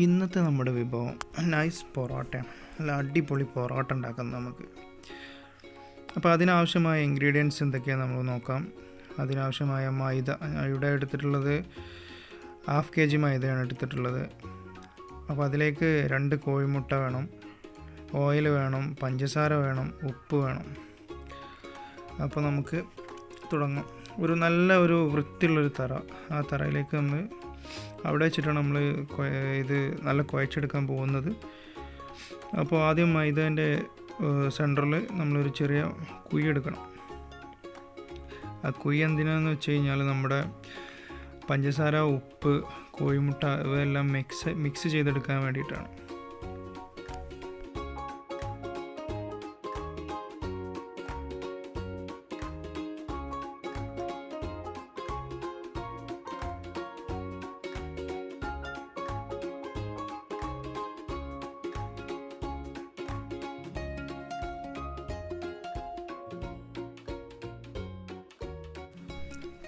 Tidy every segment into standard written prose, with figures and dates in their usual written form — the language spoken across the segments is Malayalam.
ഇന്നത്തെ നമ്മുടെ വിഭവം നൈസ് പൊറോട്ടയാണ്. നല്ല അടിപൊളി പൊറോട്ട ഉണ്ടാക്കാം നമുക്ക്. അപ്പോൾ അതിനാവശ്യമായ ഇൻഗ്രീഡിയൻസ് എന്തൊക്കെയാണ് നമ്മൾ നോക്കാം. അതിനാവശ്യമായ മൈദ ഇവിടെ എടുത്തിട്ടുള്ളത് 1/2 kg മൈദയാണ് എടുത്തിട്ടുള്ളത്. അപ്പോൾ അതിലേക്ക് 2 കോഴിമുട്ട വേണം, ഓയിൽ വേണം, പഞ്ചസാര വേണം, ഉപ്പ് വേണം. അപ്പോൾ നമുക്ക് തുടങ്ങാം. ഒരു വൃത്തിയുള്ളൊരു തറ, ആ തറയിലേക്ക് നമ്മൾ അവിടെ വെച്ചിട്ടാണ് നമ്മൾ ഇത് നല്ല കുഴച്ചെടുക്കാൻ പോകുന്നത്. അപ്പോൾ ആദ്യം മൈദേൻ്റെ സെൻറ്ററിൽ നമ്മളൊരു ചെറിയ കുഴി എടുക്കണം. ആ കുഴി എന്തിനാണെന്ന് വെച്ച് കഴിഞ്ഞാൽ നമ്മുടെ പഞ്ചസാര, ഉപ്പ്, കോഴിമുട്ട ഇവയെല്ലാം മിക്സ് ചെയ്തെടുക്കാൻ വേണ്ടിയിട്ടാണ്.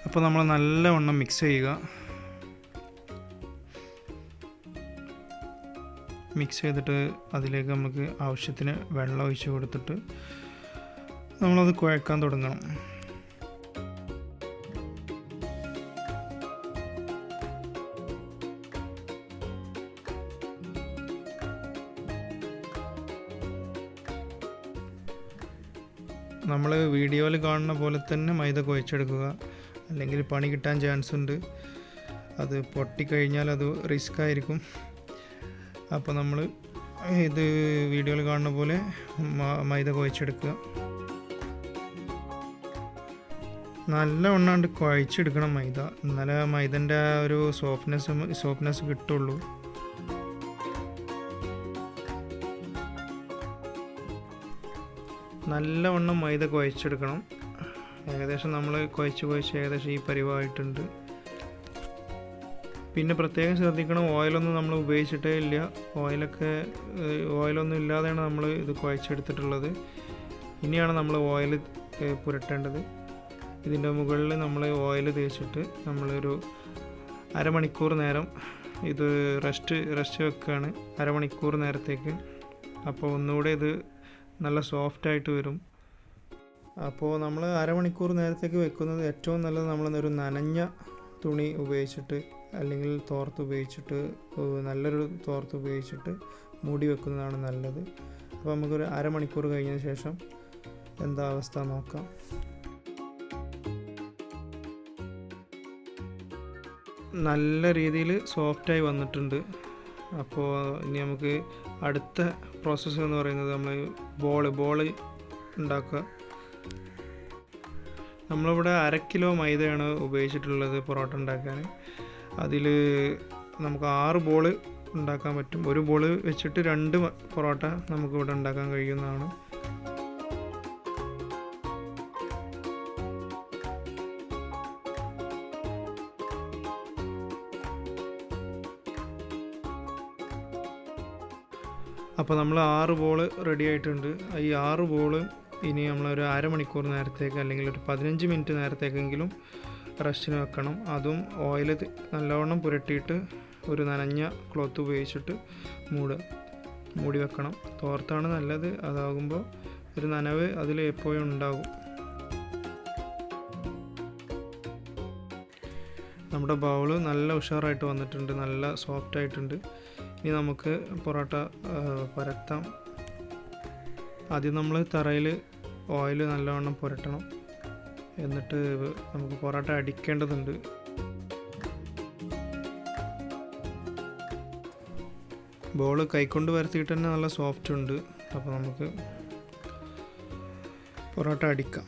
അപ്പോൾ നമ്മൾ നല്ലവണ്ണം മിക്സ് ചെയ്യുക. മിക്സ് ചെയ്തിട്ട് അതിലേക്ക് നമുക്ക് ആവശ്യത്തിന് വെള്ളം ഒഴിച്ച് കൊടുത്തിട്ട് നമ്മളത് കുഴക്കാൻ തുടങ്ങണം. നമ്മൾ വീഡിയോയിൽ കാണുന്ന പോലെ തന്നെ മൈദ കുഴച്ചെടുക്കുക, അല്ലെങ്കിൽ പണി കിട്ടാൻ ചാൻസ് ഉണ്ട്. അത് പൊട്ടിക്കഴിഞ്ഞാൽ അത് റിസ്ക് ആയിരിക്കും. അപ്പോൾ നമ്മൾ ഇത് വീഡിയോയിൽ കാണുന്ന പോലെ മൈദ കുഴച്ചെടുക്കുക. നല്ലവണ്ണം കുഴച്ചെടുക്കണം മൈദ, എന്നാലേ മൈദൻ്റെ ആ ഒരു സോഫ്റ്റ്നെസ് കിട്ടുള്ളൂ. നല്ലവണ്ണം മൈദ കുഴച്ചെടുക്കണം. ഏകദേശം നമ്മൾ കുഴച്ച് ഏകദേശം ഈ പരിവായിട്ടുണ്ട്. പിന്നെ പ്രത്യേകം ശ്രദ്ധിക്കണം, ഓയിലൊന്നും നമ്മൾ ഉപയോഗിച്ചിട്ടേ ഇല്ല. ഓയിലൊന്നും ഇല്ലാതെയാണ് നമ്മൾ ഇത് കുഴച്ചെടുത്തിട്ടുള്ളത്. ഇനിയാണ് നമ്മൾ ഓയിൽ പുരട്ടേണ്ടത്. ഇതിൻ്റെ മുകളിൽ നമ്മൾ ഓയിൽ തേച്ചിട്ട് നമ്മളൊരു അരമണിക്കൂർ നേരം ഇത് റെസ്റ്റ് വെക്കുകയാണ്, അരമണിക്കൂർ നേരത്തേക്ക്. അപ്പോൾ ഒന്നുകൂടെ ഇത് നല്ല സോഫ്റ്റായിട്ട് വരും. അപ്പോൾ നമ്മൾ അരമണിക്കൂർ നേരത്തേക്ക് വെക്കുന്നത് ഏറ്റവും നല്ലത് നമ്മളൊരു നനഞ്ഞ തുണി ഉപയോഗിച്ചിട്ട്, അല്ലെങ്കിൽ നല്ലൊരു തോർത്ത് ഉപയോഗിച്ചിട്ട് മൂടി വെക്കുന്നതാണ് നല്ലത്. അപ്പോൾ നമുക്കൊരു അരമണിക്കൂർ കഴിഞ്ഞതിന് ശേഷം എന്താ അവസ്ഥ നോക്കാം. നല്ല രീതിയിൽ സോഫ്റ്റായി വന്നിട്ടുണ്ട്. അപ്പോൾ ഇനി നമുക്ക് അടുത്ത പ്രോസസ്സ് എന്ന് പറയുന്നത് നമ്മൾ ബോൾ ഉണ്ടാക്കുക. നമ്മളിവിടെ 1/2 കിലോ മൈദയാണ് ഉപയോഗിച്ചിട്ടുള്ളത് പൊറോട്ട ഉണ്ടാക്കാൻ. അതിൽ നമുക്ക് 6 ബോൾ ഉണ്ടാക്കാൻ പറ്റും. ഒരു ബോൾ വെച്ചിട്ട് 2 പൊറോട്ട നമുക്കിവിടെ ഉണ്ടാക്കാൻ കഴിയുന്നതാണ്. അപ്പോൾ നമ്മൾ 6 ബോൾ റെഡി ആയിട്ടുണ്ട്. ഈ 6 ബോൾ ഇനി നമ്മളൊരു അരമണിക്കൂർ നേരത്തേക്ക്, അല്ലെങ്കിൽ ഒരു 15 മിനിറ്റ് നേരത്തേക്കെങ്കിലും റെസ്റ്റിന് വെക്കണം. അതും ഓയിൽ നല്ലവണ്ണം പുരട്ടിയിട്ട് ഒരു നനഞ്ഞ ക്ലോത്ത് ഉപയോഗിച്ചിട്ട് മൂടി വെക്കണം. തോർത്താണ് നല്ലത്, അതാകുമ്പോൾ ഒരു നനവ് അതിൽ എപ്പോഴും ഉണ്ടാകും. നമ്മുടെ ബൗള് നല്ല ഉഷാറായിട്ട് വന്നിട്ടുണ്ട്, നല്ല സോഫ്റ്റ് ആയിട്ടുണ്ട്. ഇനി നമുക്ക് പൊറോട്ട പരത്താം. ആദ്യം നമ്മൾ തറയിൽ ഓയിൽ നല്ലവണ്ണം പുരട്ടണം. എന്നിട്ട് നമുക്ക് പൊറോട്ട അടിക്കേണ്ടതുണ്ട്. ബോൾ കൈകൊണ്ട് പരത്തിയിട്ട് തന്നെ നല്ല സോഫ്റ്റ് ഉണ്ട്. അപ്പോൾ നമുക്ക് പൊറോട്ട അടിക്കാം.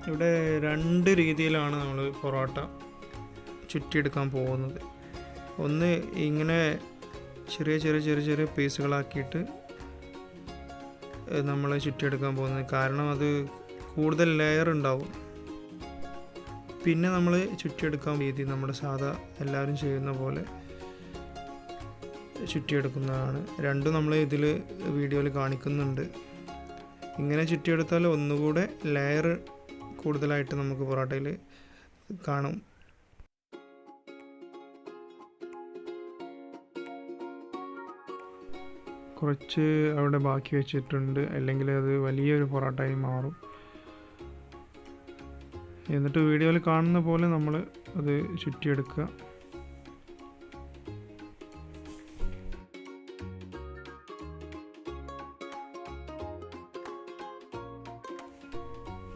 ഇവിടെ 2 രീതിയിലാണ് നമ്മൾ പൊറോട്ട ചുറ്റിയെടുക്കാൻ പോകുന്നത്. ഒന്ന് ഇങ്ങനെ ചെറിയ പീസുകളാക്കിയിട്ട് നമ്മൾ ചുറ്റിയെടുക്കാൻ പോകുന്നത്. കാരണം അത് കൂടുതൽ ലെയർ ഉണ്ടാവും. പിന്നെ നമ്മൾ ചുറ്റിയെടുക്കാൻ രീതി നമ്മുടെ സാധാ എല്ലാവരും ചെയ്യുന്ന പോലെ ചുറ്റിയെടുക്കുന്നതാണ്. രണ്ടും നമ്മൾ ഇതിൽ വീഡിയോയിൽ കാണിക്കുന്നുണ്ട്. ഇങ്ങനെ ചുറ്റിയെടുത്താൽ ഒന്നുകൂടെ ലെയർ കൂടുതലായിട്ട് നമുക്ക് പൊറോട്ടയിൽ കാണും. കുറച്ച് അവിടെ ബാക്കി വെച്ചിട്ടുണ്ട്, അല്ലെങ്കിൽ അത് വലിയൊരു പൊറോട്ടയായി മാറും. എന്നിട്ട് വീഡിയോയിൽ കാണുന്ന പോലെ നമ്മൾ അത് ചുറ്റിയെടുക്കുക.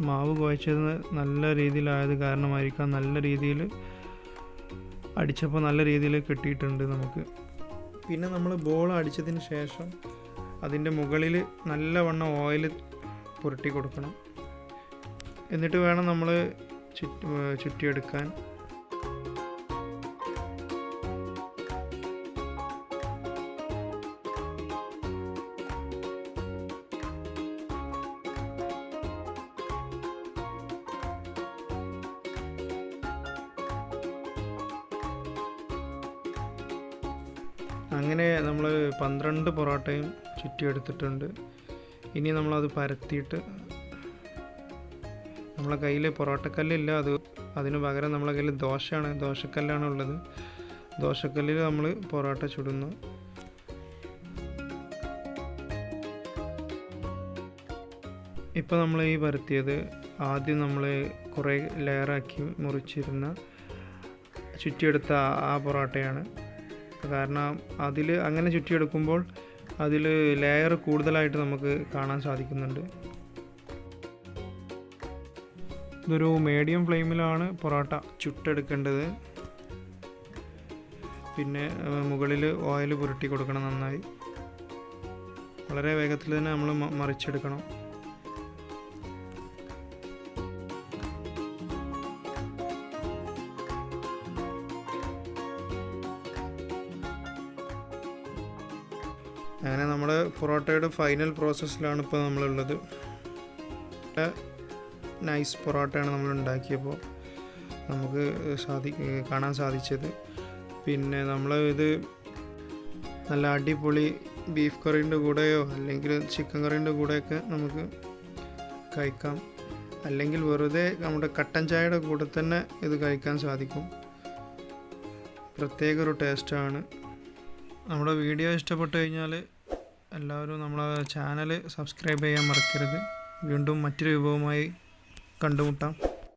മാവ് കുഴച്ചത് നല്ല രീതിയിലായത് കാരണമായിരിക്കാം നല്ല രീതിയിൽ അടിച്ചപ്പോൾ നല്ല രീതിയിൽ കിട്ടിയിട്ടുണ്ട് നമുക്ക്. പിന്നെ നമ്മൾ ബോൾ അടിച്ചതിന് ശേഷം അതിൻ്റെ മുകളിൽ നല്ലവണ്ണം ഓയിൽ പുരട്ടി കൊടുക്കണം. എന്നിട്ട് വേണം നമ്മൾ ചുറ്റിയെടുക്കാൻ. അങ്ങനെ നമ്മൾ 12 പൊറോട്ടയും ചുറ്റിയെടുത്തിട്ടുണ്ട്. ഇനി നമ്മളത് പരത്തിയിട്ട്, നമ്മളെ കയ്യിൽ പൊറോട്ടക്കല്ലില്ല, അതിന് പകരം നമ്മളെ കയ്യിൽ ദോശക്കല്ലാണ് ഉള്ളത്. ദോശക്കല്ലിൽ നമ്മൾ പൊറോട്ട ചുടുന്നു. ഇപ്പോൾ നമ്മൾ ഈ പരത്തിയത് ആദ്യം നമ്മൾ കുറേ ലെയറാക്കി മുറിച്ചിരുന്ന ചുറ്റിയെടുത്ത ആ പൊറോട്ടയാണ്. കാരണം അതിൽ അങ്ങനെ ചുറ്റിയെടുക്കുമ്പോൾ അതിൽ ലെയർ കൂടുതലായിട്ട് നമുക്ക് കാണാൻ സാധിക്കുന്നുണ്ട്. ഇതൊരു മീഡിയം ഫ്ലെയിമിലാണ് പൊറോട്ട ചുട്ടെടുക്കേണ്ടത്. പിന്നെ മുകളിൽ ഓയിൽ പുരട്ടി കൊടുക്കണം നന്നായി. വളരെ വേഗത്തിൽ തന്നെ നമ്മൾ മറിച്ചെടുക്കണം. അങ്ങനെ നമ്മുടെ പൊറോട്ടയുടെ ഫൈനൽ പ്രോസസ്സിലാണ് ഇപ്പോൾ നമ്മളുള്ളത്. നൈസ് പൊറോട്ടയാണ് നമ്മൾ ഉണ്ടാക്കിയപ്പോൾ നമുക്ക് കാണാൻ സാധിച്ചത്. പിന്നെ നമ്മൾ ഇത് നല്ല അടിപൊളി ബീഫ് കറീൻ്റെ കൂടെയോ അല്ലെങ്കിൽ ചിക്കൻ കറീൻ്റെ കൂടെയൊക്കെ നമുക്ക് കഴിക്കാം. അല്ലെങ്കിൽ വെറുതെ നമ്മുടെ കട്ടൻ ചായയുടെ കൂടെ തന്നെ ഇത് കഴിക്കാൻ സാധിക്കും. പ്രത്യേക ഒരു ടേസ്റ്റാണ്. നമ്മുടെ വീഡിയോ ഇഷ്ടപ്പെട്ടു കഴിഞ്ഞാൽ എല്ലാവരും നമ്മളെ ചാനൽ സബ്സ്ക്രൈബ് ചെയ്യാൻ മറക്കരുത്. വീണ്ടും മറ്റൊരു വിഭവമായി കണ്ടുമുട്ടാം.